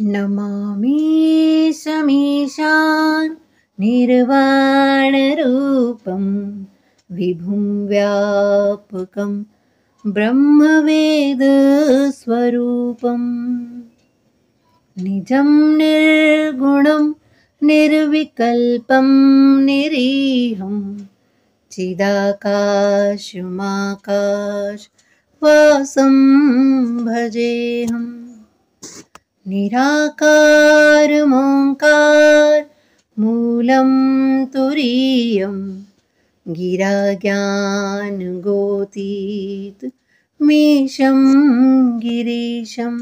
नमामि समीशान् निर्वाणरूपं विभुं व्यापकं ब्रह्मवेदस्वरूपम् निजं निर्गुणं निर्विकल्पं निरीहं चिदाकाशमाकाशवासं भजेऽहम् निराकारमोङ्कार मूलं तुरीयं गिराज्ञानगोतीत मीशं गिरीशं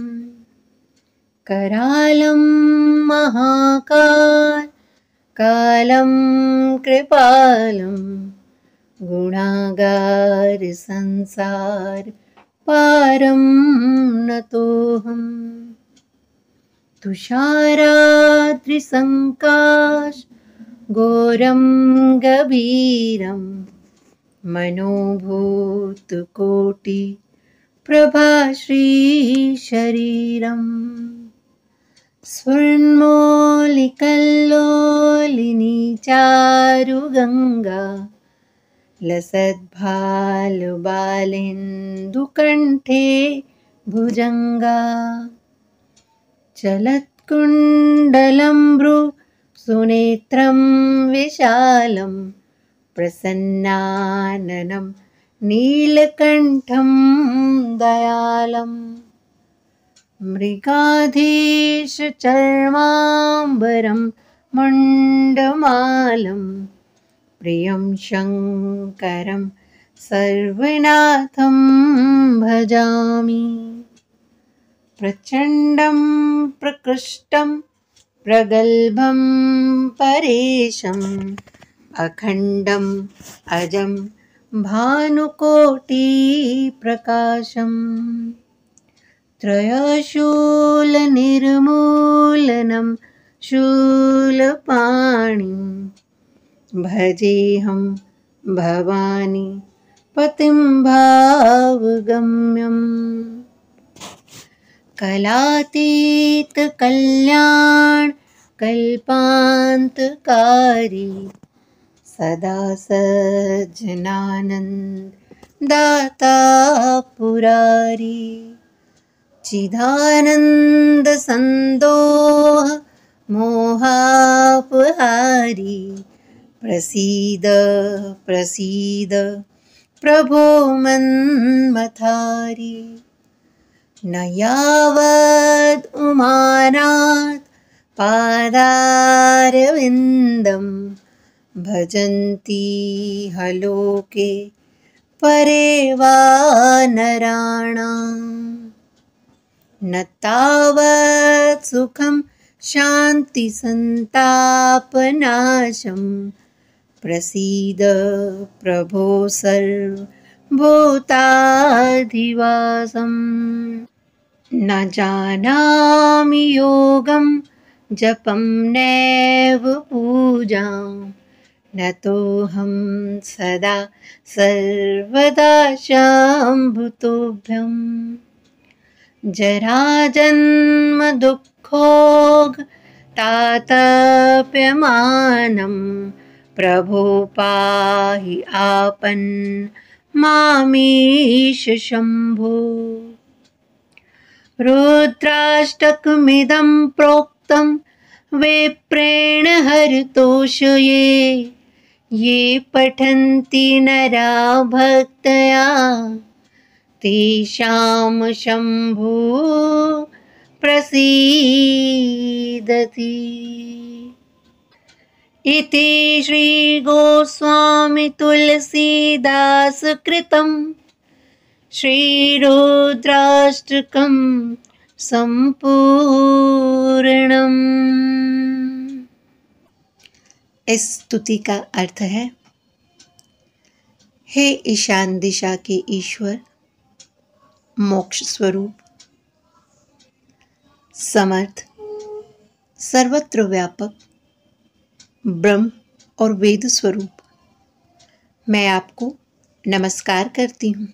करालं महाकाल कालं कृपालं गुणागार संसार पारं नतोऽहम् तुषाराद्रिसङ्काश घोरं गभीरं मनोभूतकोटि प्रभाश्रीशरीरम् स्वर्णमौलिकल्लोलिनी चारुगङ्गा लसद्भालबालेन्दुकण्ठे भुजङ्गा चलत्कुण्डलं भ्रू सुनेत्रं विशालं प्रसन्नाननं नीलकण्ठं दयालम् मृगाधीशचर्माम्बरं मण्डमालं प्रियं शङ्करं सर्वनाथं भजामि प्रचण्डं प्रकृष्टं प्रगल्भं परेशम् अखण्डम् अजं भानुकोटिप्रकाशम् त्रयशूलनिर्मूलनं शूलपाणिं भजेऽहं भवानी पतिं भावगम्यम् कलातीत कल्याण कल्पान्तकारी सदा सज्जनानंद दाता पुरारी चिदानंद संदोह मोहापहारी प्रसीद प्रसीद प्रभो मन्मथारी न यावद् उमानाथ पादारविन्दं भजन्ति हलोके परे वा नराणाम् न तावत् सुखं शान्तिसन्तापनाशं प्रसीद प्रभो सर्वभूताधिवासम् न जानामि योगं जपं नैव पूजां न तोऽहं सदा सर्वदा शम्भुतोभ्यं जराजन्म दुःखोग तातप्यमानं प्रभो पाहि आपन् मामीश शम्भो रुद्राष्टकमिदं प्रोक्तं विप्रेण हरतोषये ये पठन्ति नरा भक्तया तेषां शम्भो प्रसीदति इति श्री गोस्वामी तुलसीदास कृतं श्रीरुद्राष्टकं संपूर्णम्। इस स्तुति का अर्थ है, हे ईशान दिशा के ईश्वर, मोक्ष स्वरूप, समर्थ, सर्वत्र व्यापक, ब्रह्म और वेद स्वरूप, मैं आपको नमस्कार करती हूँ।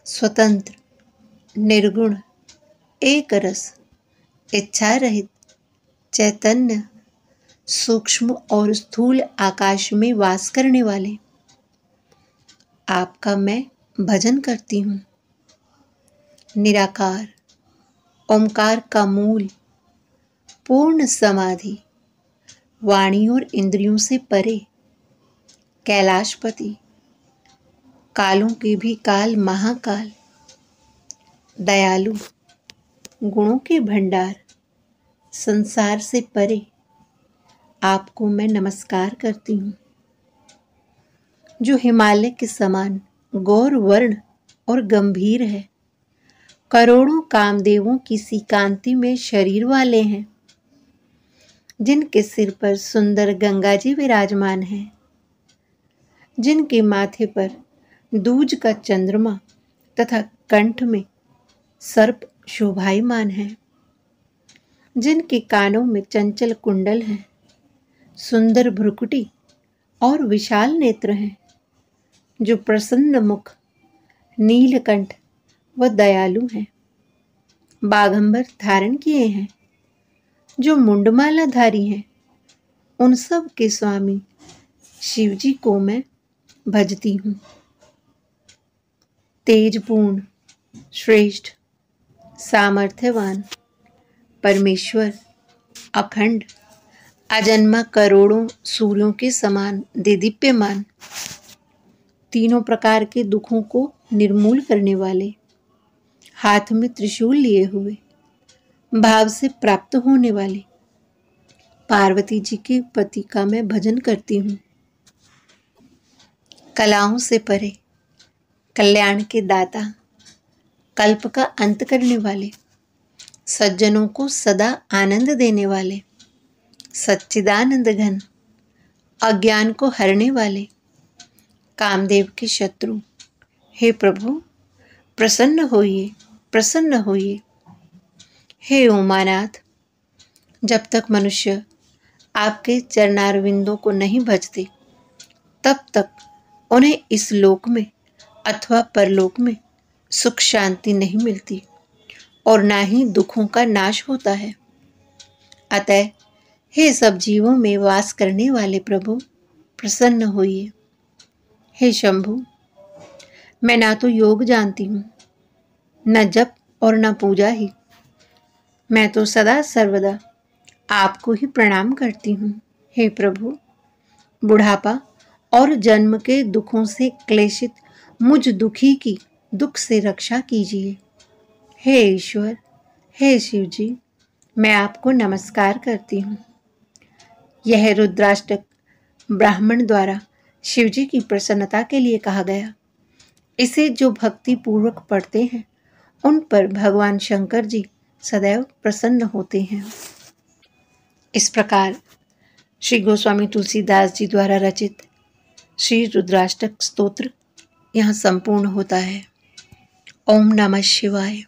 स्वतंत्र, निर्गुण, एक रस, इच्छा रहित चैतन्य सूक्ष्म और स्थूल आकाश में वास करने वाले आपका मैं भजन करती हूँ। निराकार ओमकार का मूल पूर्ण समाधि, वाणी और इंद्रियों से परे, कैलाशपति, कालों के भी काल महाकाल, दयालु, गुणों के भंडार, संसार से परे आपको मैं नमस्कार करती हूँ। जो हिमालय के समान गौर वर्ण और गंभीर है, करोड़ों कामदेवों की सी कांति में शरीर वाले हैं, जिनके सिर पर सुंदर गंगा जी विराजमान हैं, जिनके माथे पर दूज का चंद्रमा तथा कंठ में सर्प शोभायमान है, जिनके कानों में चंचल कुंडल हैं, सुंदर भ्रुकुटी और विशाल नेत्र हैं, जो प्रसन्न मुख, नीलकंठ व दयालु हैं, बाघंबर धारण किए हैं, जो मुंडमाला धारी हैं, उन सब के स्वामी शिव जी को मैं भजती हूँ। तेजपूर्ण, श्रेष्ठ, सामर्थ्यवान परमेश्वर, अखंड, अजन्मा, करोड़ों सूर्यों के समान देदीप्यमान, तीनों प्रकार के दुखों को निर्मूल करने वाले, हाथ में त्रिशूल लिए हुए, भाव से प्राप्त होने वाले पार्वती जी के पति का मैं भजन करती हूँ। कलाओं से परे, कल्याण के दाता, कल्प का अंत करने वाले, सज्जनों को सदा आनंद देने वाले, सच्चिदानंद घन, अज्ञान को हरने वाले, कामदेव के शत्रु, हे प्रभु प्रसन्न होइए, प्रसन्न होइए। हे उमानाथ, जब तक मनुष्य आपके चरणारविंदों को नहीं भजते, तब तक उन्हें इस लोक में अथवा परलोक में सुख शांति नहीं मिलती और ना ही दुखों का नाश होता है। अतः हे सब जीवों में वास करने वाले प्रभु प्रसन्न होइए। हे शंभु, मैं ना तो योग जानती हूँ, न जप और न पूजा ही, मैं तो सदा सर्वदा आपको ही प्रणाम करती हूँ। हे प्रभु, बुढ़ापा और जन्म के दुखों से क्लेशित मुझ दुखी की दुख से रक्षा कीजिए। हे ईश्वर, हे शिव जी, मैं आपको नमस्कार करती हूँ। यह रुद्राष्टक ब्राह्मण द्वारा शिव जी की प्रसन्नता के लिए कहा गया। इसे जो भक्ति पूर्वक पढ़ते हैं, उन पर भगवान शंकर जी सदैव प्रसन्न होते हैं। इस प्रकार श्री गोस्वामी तुलसीदास जी द्वारा रचित श्री रुद्राष्टक स्तोत्र यहाँ संपूर्ण होता है। ओम नमः शिवाय।